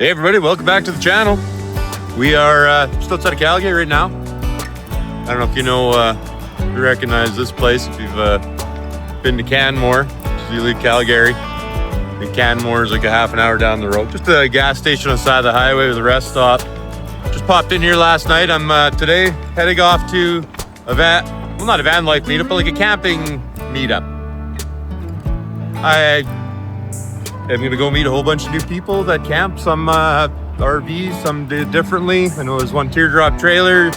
Hey everybody, welcome back to the channel. We are just outside of Calgary right now. I don't know if you recognize this place. If you've been to Canmore, so you leave Calgary, and Canmore is like a half an hour down the road. Just a gas station on the side of the highway with a rest stop. Just popped in here last night. I'm today heading off to not a Vanlife meetup, but like a camping meetup. I'm gonna go meet a whole bunch of new people that camp. Some RVs, some did differently. I know there's one teardrop trailer.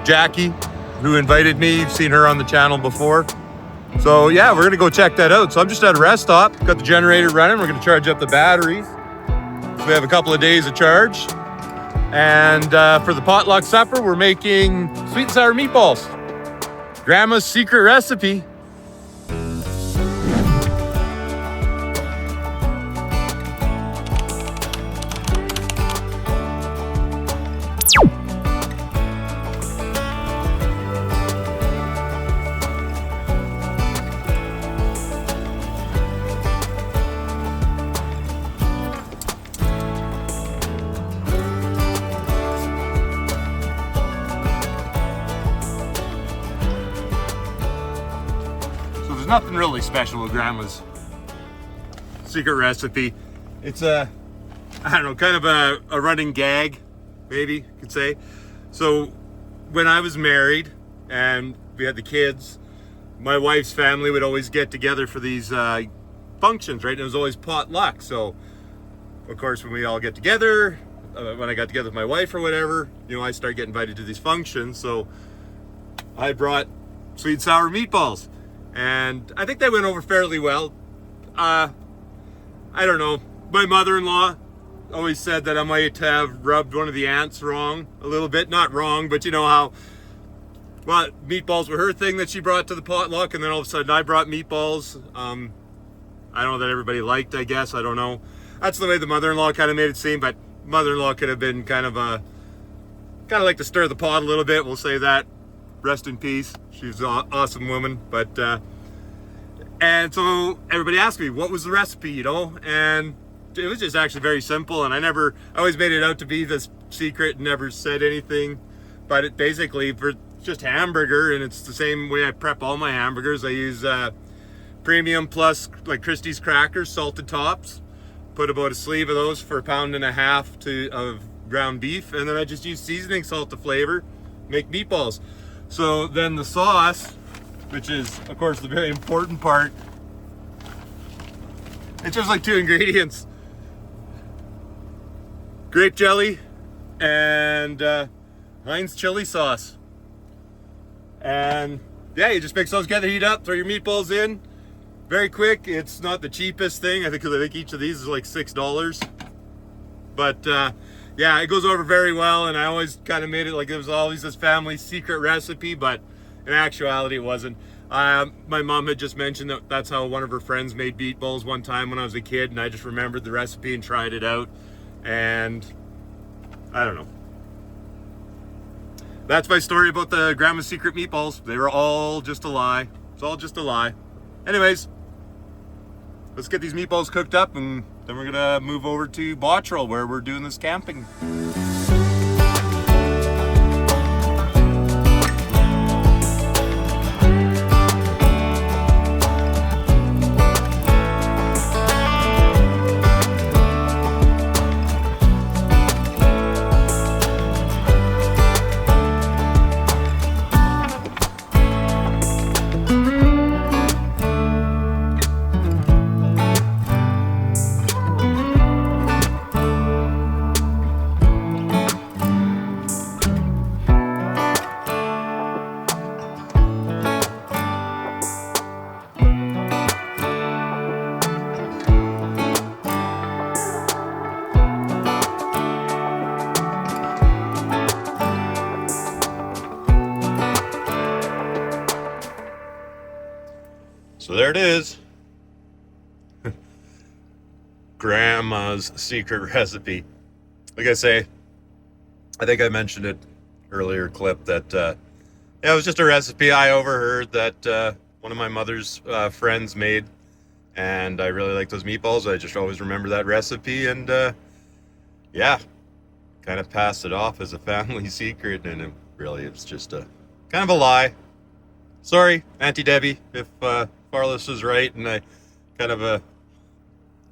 Jackie, who invited me, you've seen her on the channel before. So yeah, we're gonna go check that out. So I'm just at a rest stop, got the generator running. We're gonna charge up the batteries. So we have a couple of days of charge. And for the potluck supper, we're making sweet and sour meatballs. Grandma's secret recipe. Nothing really special with Grandma's secret recipe. It's I don't know, kind of a running gag, maybe you could say. So when I was married and we had the kids, my wife's family would always get together for these functions, right? And it was always potluck. So of course, when we all get together, when I got together with my wife or whatever, I start getting invited to these functions. So I brought sweet and sour meatballs. And I think they went over fairly well. I don't know. My mother-in-law always said that I might have rubbed one of the aunts wrong a little bit. Not wrong, but you know how, well, meatballs were her thing that she brought to the potluck, and then all of a sudden I brought meatballs. I don't know that everybody liked, I guess. I don't know. That's the way the mother-in-law kind of made it seem, but mother-in-law could have been kind of like to stir the pot a little bit. We'll say that. Rest in peace. She's an awesome woman. But and so everybody asked me what was the recipe, and it was just actually very simple. And I always made it out to be this secret and never said anything. But it basically for just hamburger, and it's the same way I prep all my hamburgers. I use premium plus like Christie's crackers, salted tops. Put about a sleeve of those for 1.5 pounds of ground beef, and then I just use seasoning salt to flavor. Make meatballs. So then the sauce, which is of course the very important part, it's just like 2 ingredients: grape jelly and Heinz chili sauce. And yeah, you just mix those together, heat up, throw your meatballs in. Very quick. It's not the cheapest thing, I think each of these is like $6. But yeah, it goes over very well, and I always kind of made it like it was always this family secret recipe, but in actuality it wasn't. My mom had just mentioned that that's how one of her friends made meatballs one time when I was a kid, and I just remembered the recipe and tried it out, and I don't know. That's my story about the Grandma's secret meatballs. They were all just a lie. It's all just a lie. Anyways, let's get these meatballs cooked up, and then we're gonna move over to Bottrel where we're doing this camping. So there it is. Grandma's secret recipe. Like I say, I think I mentioned it earlier clip that yeah, it was just a recipe I overheard that one of my mother's friends made, and I really like those meatballs. I just always remember that recipe, and yeah, kind of passed it off as a family secret, and it really it's just a kind of a lie. Sorry, Auntie Debbie, if Farless was right and I kind of it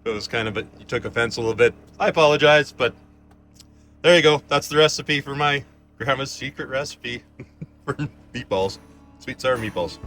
was kind of you took offense a little bit. I apologize, but there you go. That's the recipe for my grandma's secret recipe for meatballs, sweet sour meatballs.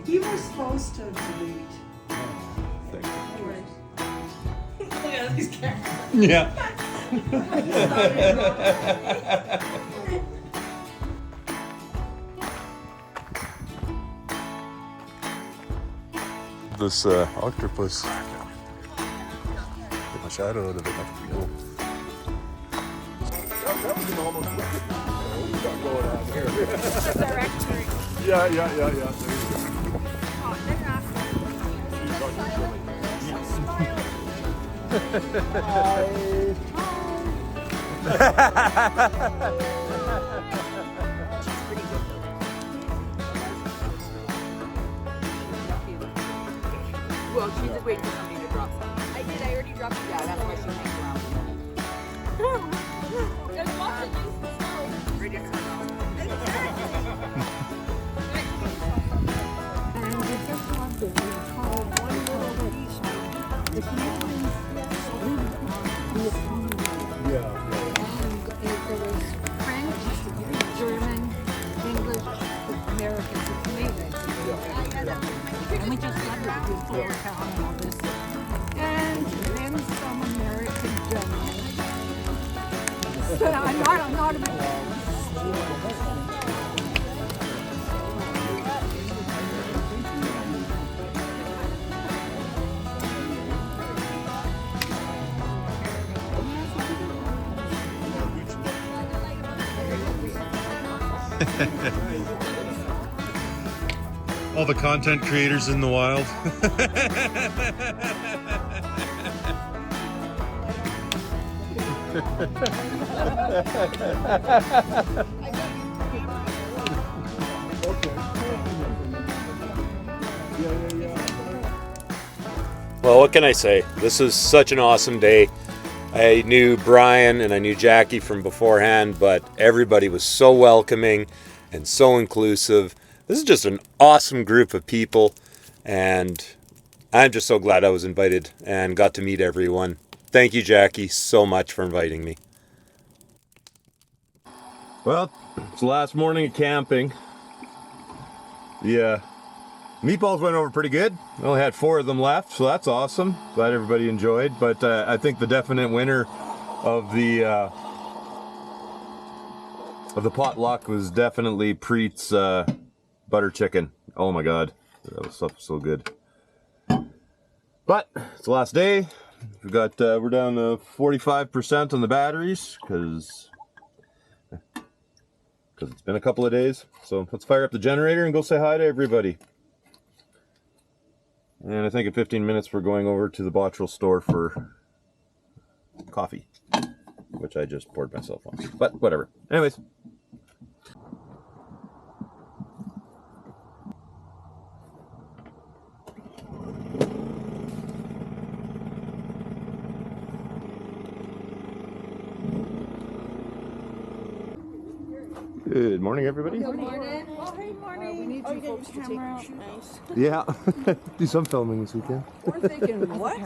You were supposed to delete. Look at these cameras. Yeah. This octopus. Get my shadow out of it. Yeah. There you go. Well, she just waiting for somebody to drop something. I did. I already dropped it. Yeah, that's why she hangs around. Just watch it. Right next to her. And we just wanted to call one little piece. The Canadians salute the economy. Yeah. And there was French, German, English, American, Canadian. And we just wanted to do full town and all this. And then some American gentleman. So I'm not a All the content creators in the wild. Well, what can I say? This is such an awesome day. I knew Brian and I knew Jackie from beforehand, but everybody was so welcoming and so inclusive. This is just an awesome group of people, and I'm just so glad I was invited and got to meet everyone. Thank you, Jackie, so much for inviting me. Well, it's the last morning of camping. The meatballs went over pretty good. I only had 4 of them left, so that's awesome. Glad everybody enjoyed. But I think the definite winner of the potluck was definitely Preet's butter chicken. Oh my god, that was so good. But it's the last day. We're down to 45% on the batteries because it's been a couple of days. So let's fire up the generator and go say hi to everybody. And I think in 15 minutes we're going over to the Bottrel store for coffee, which I just poured myself on. But whatever. Anyways. Good morning, everybody. Good morning. Oh, hey, morning. We need Oh, you you got folks your to take camera out. pictures. Nice. Yeah. Do some filming this weekend. We're thinking, What?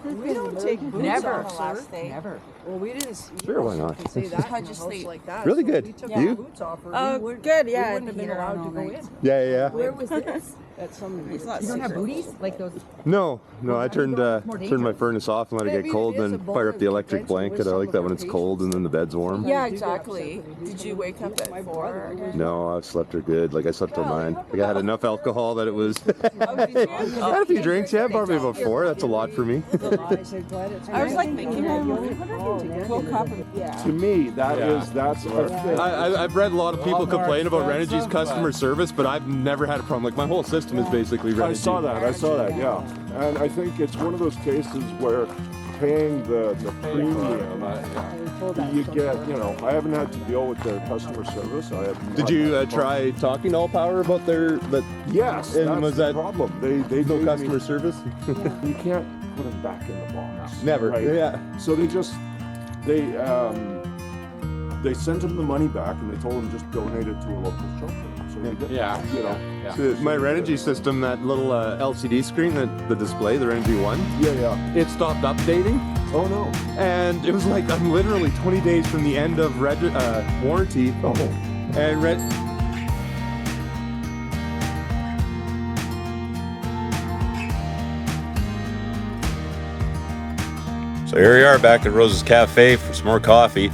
we don't take boots Never. off, Last sir. day. Never. Well, we didn't. Sure, why not? Can say that How'd in a you house sleep? like that. Really so good. We took Yeah. our boots off. Or Oh, we wouldn't, good. We Yeah, wouldn't have been here allowed all to go night. in. Yeah. Where was this? At some. It's not You don't have secret. booties? Like those? No. I turned my furnace off and let it get cold, then fire up the electric blanket. I like that when it's cold and then the bed's warm. Yeah, exactly. Did you wake up at 4 again? No, I slept her good. Like I slept till 9. Like I had enough alcohol that it was. Oh, did you? I had a few drinks. Yeah, probably about 4. That's a lot for me. I was like thinking, full cup of, yeah. To me, that's a thing. I've read a lot of people complain about Renogy's customer service, but I've never had a problem. Like my whole system is basically Renogy. I saw that, yeah. And I think it's one of those cases where paying the premium, you get, I haven't had to deal with their customer service. Did you try talking to All Power about their? Yes, and that's was the that problem. They no gave customer me, service? you can't put them back in the box. Never. Right? Yeah. So they sent him the money back and they told him just donate it to a local shelter. So he did, So my Renogy system, that little LCD screen, the display, the Renogy One. Yeah. It stopped updating. Oh no. And it was like I'm literally 20 days from the end of warranty. Oh. And So here we are back at Rose's Cafe for some more coffee.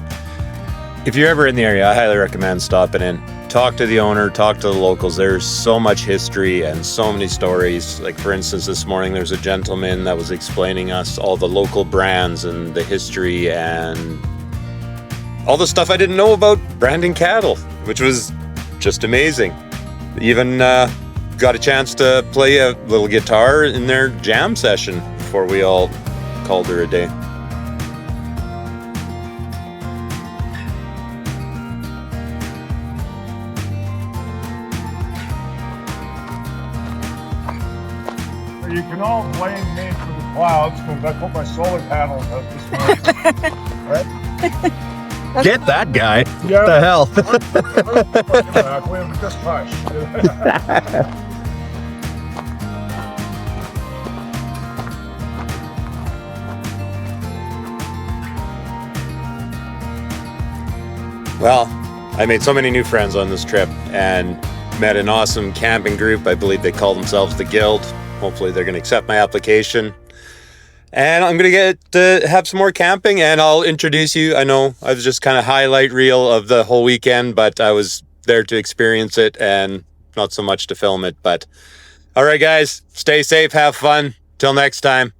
If you're ever in the area, I highly recommend stopping in. Talk to the owner, talk to the locals. There's so much history and so many stories. Like for instance, this morning there's a gentleman that was explaining us all the local brands and the history and all the stuff I didn't know about branding cattle, which was just amazing. Even got a chance to play a little guitar in their jam session before we all called her a day. You can all blame me for the clouds because I put my solar panels up this morning. Right? get that guy. Yeah. What the hell? We're just hush. Well, I made so many new friends on this trip and met an awesome camping group. I believe they call themselves the Guild. Hopefully they're going to accept my application. And I'm going to get to have some more camping and I'll introduce you. I know I was just kind of highlight reel of the whole weekend, but I was there to experience it and not so much to film it. But all right, guys, stay safe, have fun. Till next time.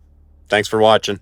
Thanks for watching.